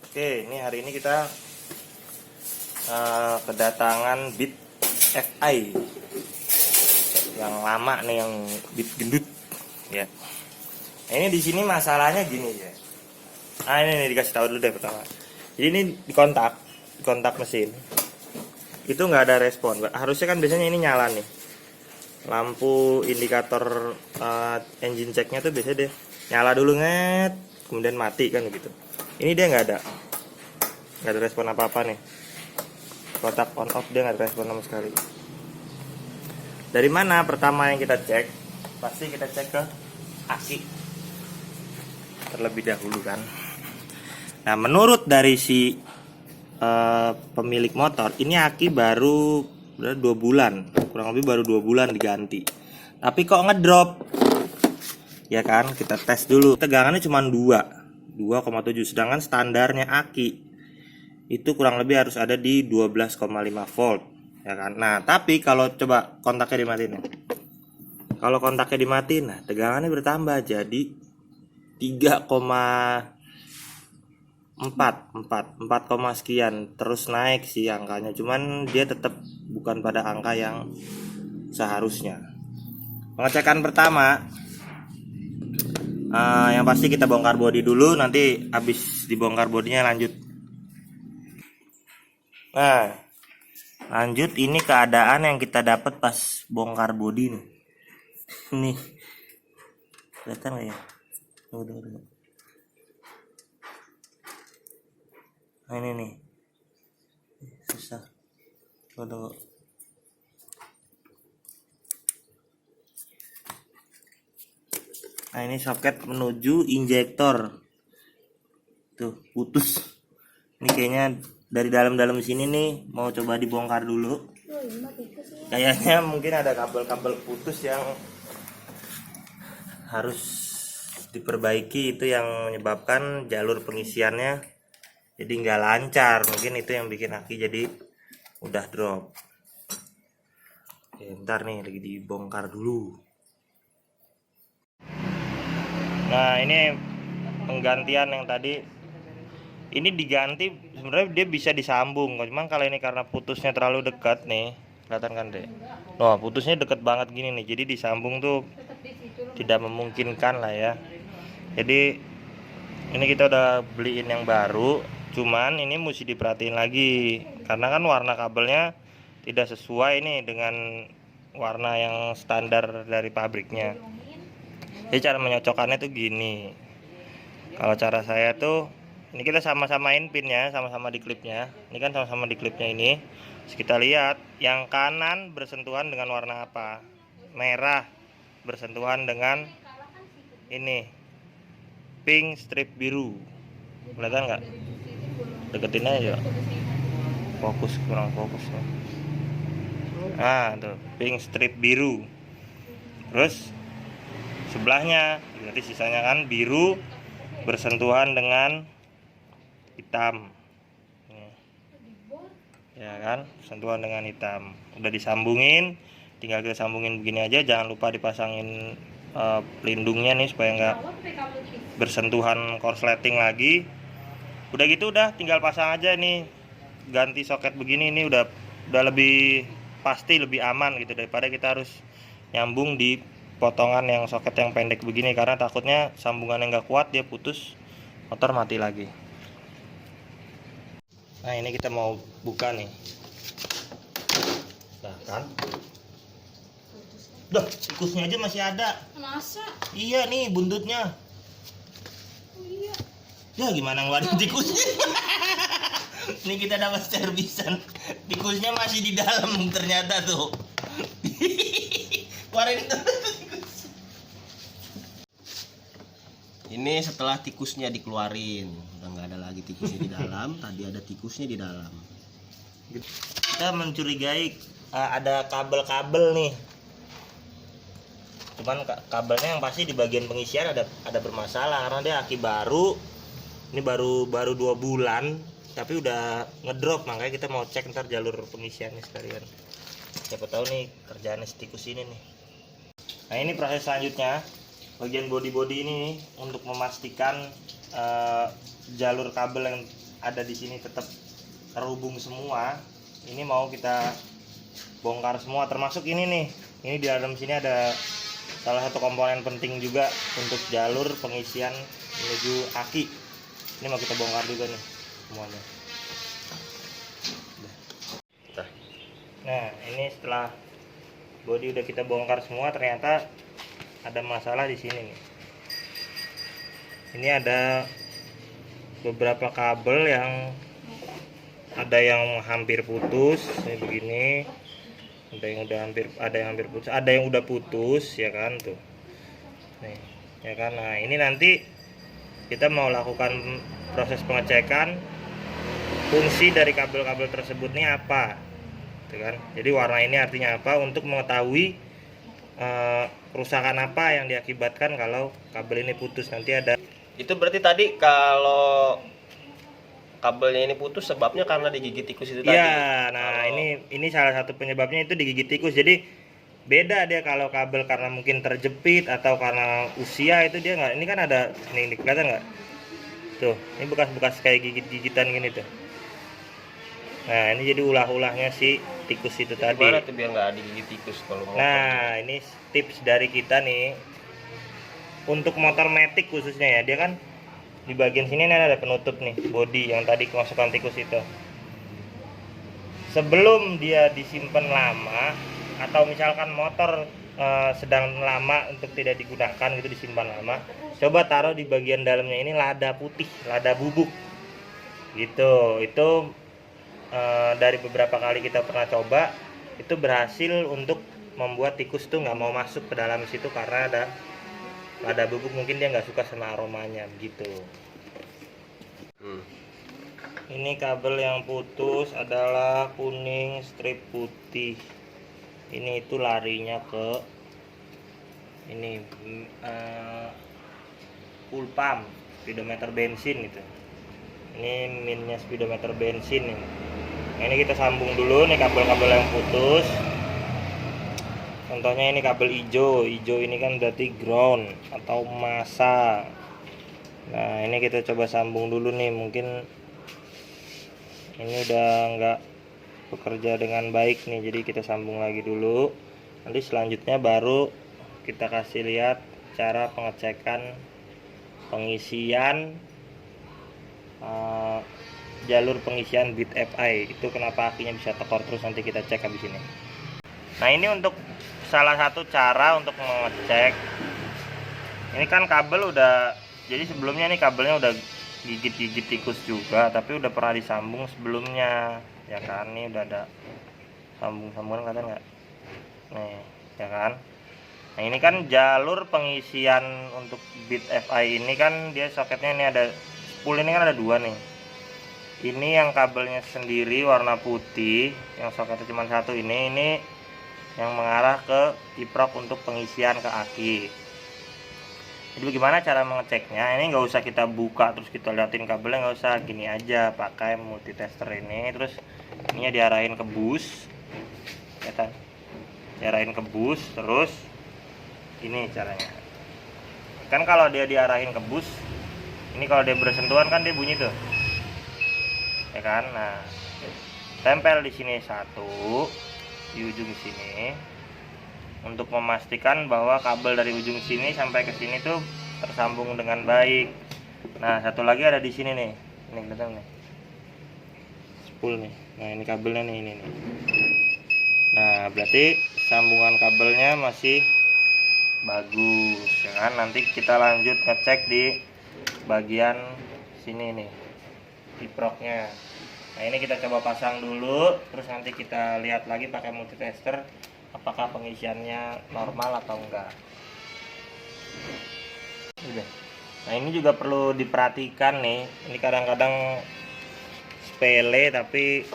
Oke, ini hari ini kita kedatangan Beat FI yang lama nih, yang Beat gendut ya. Nah, ini di sini masalahnya gini ya. Ini nih, dikasih tahu dulu deh pertama. Jadi ini di kontak mesin itu nggak ada respon. Harusnya kan biasanya ini nyala nih, lampu indikator engine checknya tuh biasanya deh nyala dulu nget, kemudian mati kan gitu. Ini dia nggak ada respon apa-apa nih. Kotak on off dia nggak ada respon sama sekali. Dari mana pertama yang kita cek? Pasti kita cek ke aki terlebih dahulu kan. Nah, menurut dari si pemilik motor, ini aki baru 2 bulan, kurang lebih baru 2 bulan diganti. Tapi kok ngedrop? Ya kan, kita tes dulu. Tegangannya cuma 2,7, sedangkan standarnya aki itu kurang lebih harus ada di 12,5 volt, ya kan. Nah, tapi kalau coba kontaknya dimatiin ya. Kalau kontaknya dimatiin, nah tegangannya bertambah jadi 3,4 sekian, terus naik sih angkanya, cuman dia tetap bukan pada angka yang seharusnya. Pengecekan pertama, yang pasti kita bongkar bodi dulu, nanti habis dibongkar bodinya lanjut. Nah, lanjut ini keadaan yang kita dapat pas bongkar bodi nih. Nih, kelihatan nggak ya? Tunggu. Nah, ini nih, susah. Tunggu. Nah, ini soket menuju injektor. Tuh, putus. Ini kayaknya dari dalam sini nih, mau coba dibongkar dulu. Kayaknya mungkin ada kabel-kabel putus yang harus diperbaiki, itu yang menyebabkan jalur pengisiannya jadi nggak lancar. Mungkin itu yang bikin aki jadi udah drop. Oke, ntar nih lagi dibongkar dulu. Nah, ini penggantian yang tadi ini diganti. Sebenarnya dia bisa disambung, cuman kalau ini karena putusnya terlalu dekat nih, kelihatan kan deh. Nah, putusnya deket banget gini nih, jadi disambung tuh tidak memungkinkan lah ya. Jadi ini kita udah beliin yang baru, cuman ini mesti diperhatiin lagi karena kan warna kabelnya tidak sesuai nih dengan warna yang standar dari pabriknya. Jadi cara menyocokkannya tuh gini. Kalau cara saya tuh, ini kita sama-samain pinnya, sama-sama di klipnya. Ini kan sama-sama di klipnya ini. Terus kita lihat yang kanan bersentuhan dengan warna apa. Merah bersentuhan dengan ini, pink strip biru. Kelihatan nggak? Deketin aja. Kurang fokus. Nah, tuh pink strip biru. Terus sebelahnya, berarti sisanya kan biru bersentuhan dengan hitam. Ya kan, sentuhan dengan hitam. Udah disambungin, tinggal kita sambungin begini aja. Jangan lupa dipasangin pelindungnya nih supaya nggak bersentuhan korsleting lagi. Udah gitu, udah tinggal pasang aja nih. Ganti soket begini ini udah lebih pasti, lebih aman gitu daripada kita harus nyambung di potongan yang soket yang pendek begini, karena takutnya sambungannya nggak kuat, dia putus, motor mati lagi. Nah, ini kita mau buka nih. Nah kan, tikusnya aja masih ada. Masa? Iya nih buntutnya. Oh iya. Ya gimana ngeluarin tikusnya? Ini kita dapat servisan, tikusnya masih di dalam ternyata tuh. Keluarin itu. Ini setelah tikusnya dikeluarin, udah nggak ada lagi tikusnya di dalam. Tadi ada tikusnya di dalam. Kita mencurigai ada kabel-kabel nih. Cuman kabelnya yang pasti di bagian pengisian ada bermasalah karena dia aki baru. Ini baru 2 bulan, tapi udah ngedrop. Makanya kita mau cek ntar jalur pengisiannya sekalian. Siapa tahu nih kerjaannya si tikus ini nih. Nah, ini proses selanjutnya. Bagian body ini nih, untuk memastikan jalur kabel yang ada di sini tetap terhubung semua. Ini mau kita bongkar semua, termasuk ini nih. Ini di dalam sini ada salah satu komponen penting juga untuk jalur pengisian menuju aki. Ini mau kita bongkar juga nih semuanya. Nah, ini setelah bodi udah kita bongkar semua, ternyata ada masalah di sini nih. Ini ada beberapa kabel yang ada yang hampir putus, kayak begini. Ada yang hampir putus, ada yang udah putus ya kan tuh. Nih, ya kan. Nah, ini nanti kita mau lakukan proses pengecekan fungsi dari kabel-kabel tersebut nih apa. Tuh kan. Jadi warna ini artinya apa untuk mengetahui kerusakan apa yang diakibatkan kalau kabel ini putus. Nanti ada. Itu berarti tadi kalau kabelnya ini putus sebabnya karena digigit tikus itu tadi. Iya, nah ini salah satu penyebabnya itu digigit tikus. Jadi beda dia kalau kabel karena mungkin terjepit atau karena usia itu dia nggak. Ini kan ada ini kelihatan nggak? Tuh, ini bekas-bekas kayak gigit-gigitan gini tuh. Nah, ini jadi ulah-ulahnya si tikus itu tadi. Gimana tuh biar nggak digigit tikus kalau motor? Nah, ini tips dari kita nih untuk motor matic khususnya ya. Dia kan di bagian sini ada penutup nih, bodi yang tadi kemasukan tikus itu. Sebelum dia disimpan lama atau misalkan motor sedang lama untuk tidak digunakan gitu, disimpan lama, coba taruh di bagian dalamnya ini lada putih, lada bubuk gitu. Itu dari beberapa kali kita pernah coba, itu berhasil untuk membuat tikus tuh nggak mau masuk ke dalam situ karena ada lada bubuk. Mungkin dia nggak suka sama aromanya gitu. Ini kabel yang putus adalah kuning strip putih. Ini itu larinya ke ini full pump speedometer bensin gitu. Ini minnya speedometer bensin ini. Nah, ini kita sambung dulu nih kabel-kabel yang putus. Contohnya ini kabel hijau ini kan berarti ground atau massa. Nah, ini kita coba sambung dulu nih, mungkin ini udah nggak bekerja dengan baik nih, jadi kita sambung lagi dulu. Nanti selanjutnya baru kita kasih lihat cara pengecekan pengisian jalur pengisian bit FI. Itu kenapa akinya bisa tekor terus, nanti kita cek habis ini. Nah, ini untuk salah satu cara untuk mengecek. Ini kan kabel udah, jadi sebelumnya nih kabelnya udah gigit-gigit tikus juga, tapi udah pernah disambung sebelumnya ya kan. Ini udah ada sambung-sambungan, kelihatan nggak nih ya kan. Nah, ini kan jalur pengisian untuk bit FI ini kan dia soketnya ini ada spool, ini kan ada dua nih. Ini yang kabelnya sendiri warna putih, yang soketnya cuma satu. Ini yang mengarah ke kiprok untuk pengisian ke aki. Jadi bagaimana cara mengeceknya? Ini nggak usah kita buka terus kita liatin kabelnya, nggak usah. Gini aja, pakai multitester ini, terus ininya diarahin ke bus ya kan, diarahin ke bus. Terus ini caranya kan, kalau dia diarahin ke bus ini, kalau dia bersentuhan kan dia bunyi tuh ya kan. Nah, tempel di sini satu di ujung sini untuk memastikan bahwa kabel dari ujung sini sampai ke sini tuh tersambung dengan baik. Nah, satu lagi ada di sini nih, ini kelihatan nih spool nih. Nah, ini kabelnya nih, ini nih. Nah, berarti sambungan kabelnya masih bagus ya kan. Nanti kita lanjut ngecek di bagian sini nih, kiproknya. Nah, ini kita coba pasang dulu, terus nanti kita lihat lagi pakai multitester apakah pengisiannya normal atau enggak. Nah, ini juga perlu diperhatikan nih. Ini kadang-kadang sepele tapi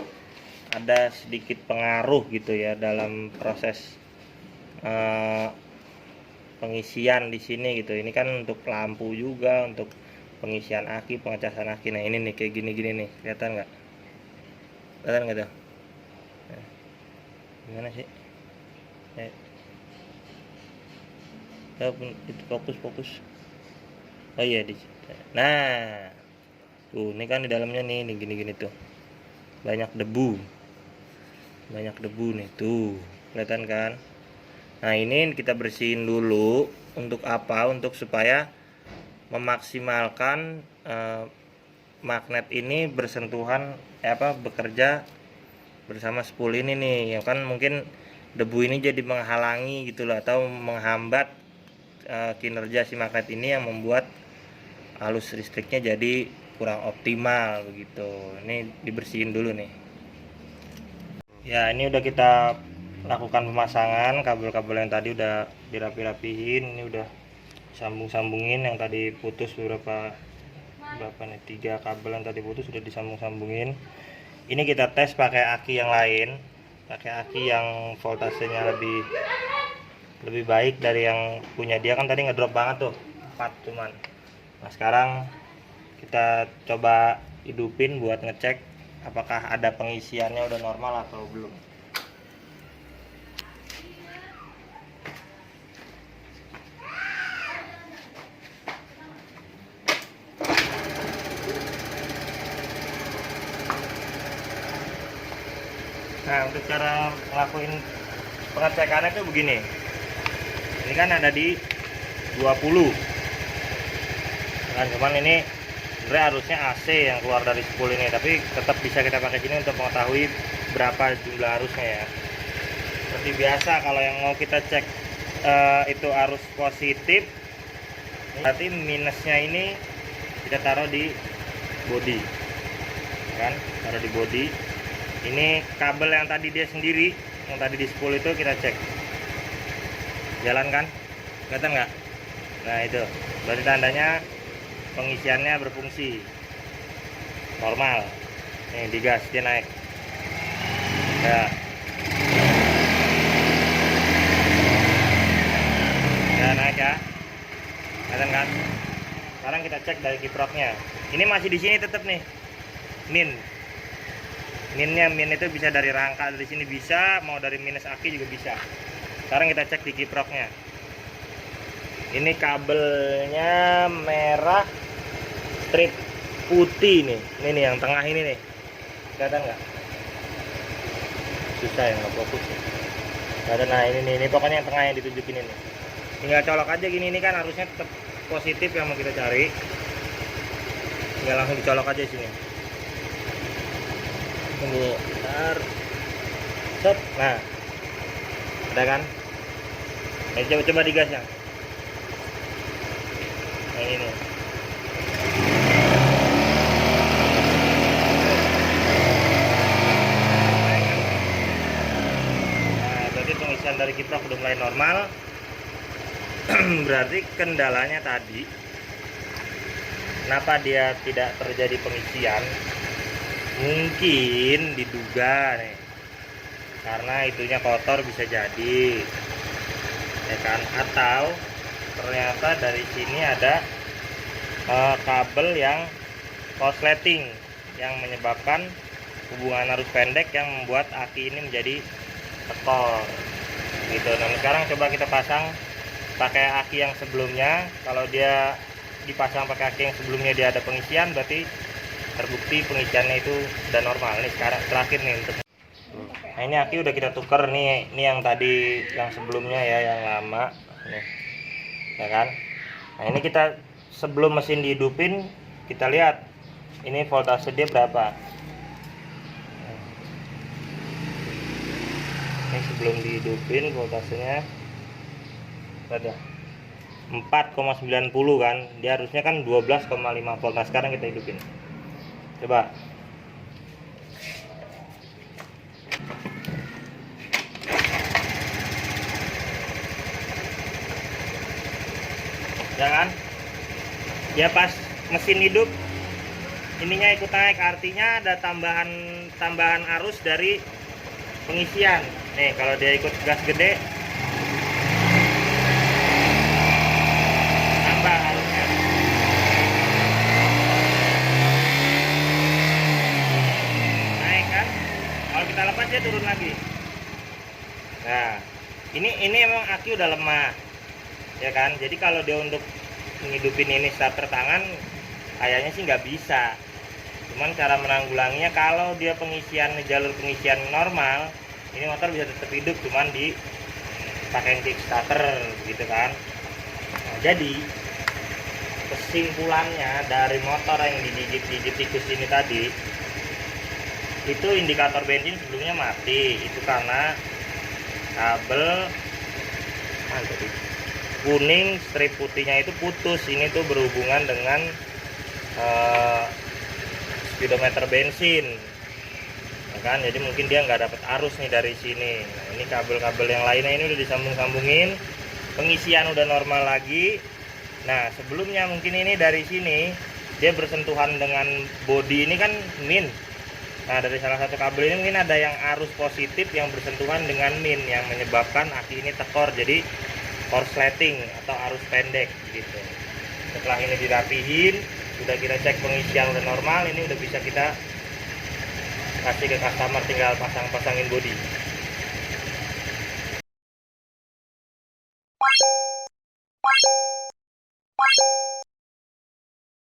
ada sedikit pengaruh gitu ya dalam proses pengisian di sini gitu. Ini kan untuk lampu juga, untuk pengisian aki, pengecasan aki. Nah, ini nih kayak gini-gini nih, kelihatan nggak? Kelihatan nggak tuh? Nah, gimana sih? Itu fokus. Oh iya di. Nah, Tuh, ini kan di dalamnya nih gini-gini tuh. Banyak debu. Banyak debu nih, tuh. Kelihatan kan? Nah, ini kita bersihin dulu. Untuk apa? Untuk supaya memaksimalkan magnet ini bersentuhan bekerja bersama spool ini nih. Yang kan mungkin debu ini jadi menghalangi gitu loh, atau menghambat kinerja si magnet ini yang membuat arus listriknya jadi kurang optimal begitu. Ini dibersihin dulu nih. Ya, ini udah kita lakukan pemasangan kabel-kabel yang tadi udah dirapi-rapihin. Ini udah sambung-sambungin yang tadi putus berapa nih, 3 kabel yang tadi putus sudah disambung-sambungin. Ini kita tes pakai aki yang lain, pakai aki yang voltasenya lebih baik dari yang punya dia. Kan tadi ngedrop banget tuh 4 cuman. Nah, sekarang kita coba hidupin buat ngecek apakah ada pengisiannya udah normal atau belum. Nah, untuk cara ngelakuin pengecekannya tuh begini. Ini kan ada di 20. Kan cuman ini sebenarnya harusnya AC yang keluar dari spool ini, tapi tetap bisa kita pakai sini untuk mengetahui berapa jumlah arusnya ya. Seperti biasa kalau yang mau kita cek itu arus positif, berarti minusnya ini kita taruh di body, kan? Taruh di body. Ini kabel yang tadi dia sendiri, yang tadi di spool itu kita cek, jalan kan? Kelihatan nggak? Nah, itu berarti tandanya pengisiannya berfungsi normal. Nih, digas dia naik ya. Ya, naik ya, kelihatan kan? Sekarang kita cek dari kiproknya. Ini masih di sini tetap nih min itu bisa dari rangka dari sini, bisa mau dari minus aki juga bisa. Sekarang kita cek di kiproknya. Ini kabelnya merah, strip putih nih. Ini nih yang tengah ini nih. Kelihatan nggak? Susah ya, nggak fokus. Kelihatan, nah ini pokoknya yang tengah yang ditunjukin ini. Tinggal colok aja gini, ini kan harusnya tetap positif yang mau kita cari. Tinggal langsung dicolok aja sini. Tunggu bentar. Set. Nah, ada kan? Coba digas ya. Nah, ini nih. Nah, berarti pengisian dari kiprok udah mulai normal. Berarti kendalanya tadi, kenapa dia tidak terjadi pengisian, mungkin diduga nih karena itunya kotor, bisa jadi ya kan, atau ternyata dari sini ada kabel yang korsleting yang menyebabkan hubungan arus pendek yang membuat aki ini menjadi tekor gitu. Nah, sekarang coba kita pasang pakai aki yang sebelumnya. Kalau dia dipasang pakai aki yang sebelumnya dia ada pengisian, berarti terbukti pengisiannya itu udah normal. Ini sekarang terakhir nih untuk. Nah, ini aki udah kita tukar nih. Ini yang tadi yang sebelumnya ya, yang lama nih, ya kan. Nah, ini kita sebelum mesin dihidupin, kita lihat ini voltase dia berapa. Ini sebelum dihidupin voltasenya ada 4,90 kan, dia harusnya kan 12,5 volt. Nah, sekarang kita hidupin, coba. Jangan ya, pas mesin hidup ininya ikut naik, artinya ada tambahan arus dari pengisian. Nih, kalau dia ikut gas gede, tambah arusnya. Naik kan? Kalau kita lepas dia turun lagi. Nah, ini emang aki udah lemah, ya kan? Jadi kalau dia untuk menghidupin ini starter tangan, kayaknya sih nggak bisa. Cuman cara menanggulanginya kalau dia jalur pengisian normal, ini motor bisa tetap hidup, cuman di pakai kickstarter gitu kan. Nah, jadi kesimpulannya dari motor yang digigit-gigit tikus ini tadi, itu indikator bensin sebelumnya mati. Itu karena kabel kuning strip putihnya itu putus. Ini tuh berhubungan dengan speedometer bensin, ya kan? Jadi mungkin dia nggak dapat arus nih dari sini. Nah, ini kabel-kabel yang lainnya ini udah disambung-sambungin, pengisian udah normal lagi. Nah, sebelumnya mungkin ini dari sini dia bersentuhan dengan bodi ini kan min. Nah, dari salah satu kabel ini mungkin ada yang arus positif yang bersentuhan dengan min yang menyebabkan aki ini tekor, jadi korsleting atau arus pendek gitu. Setelah ini dirapihin, udah kita cek pengisian udah normal, ini udah bisa kita kasih ke customer, tinggal pasangin bodi.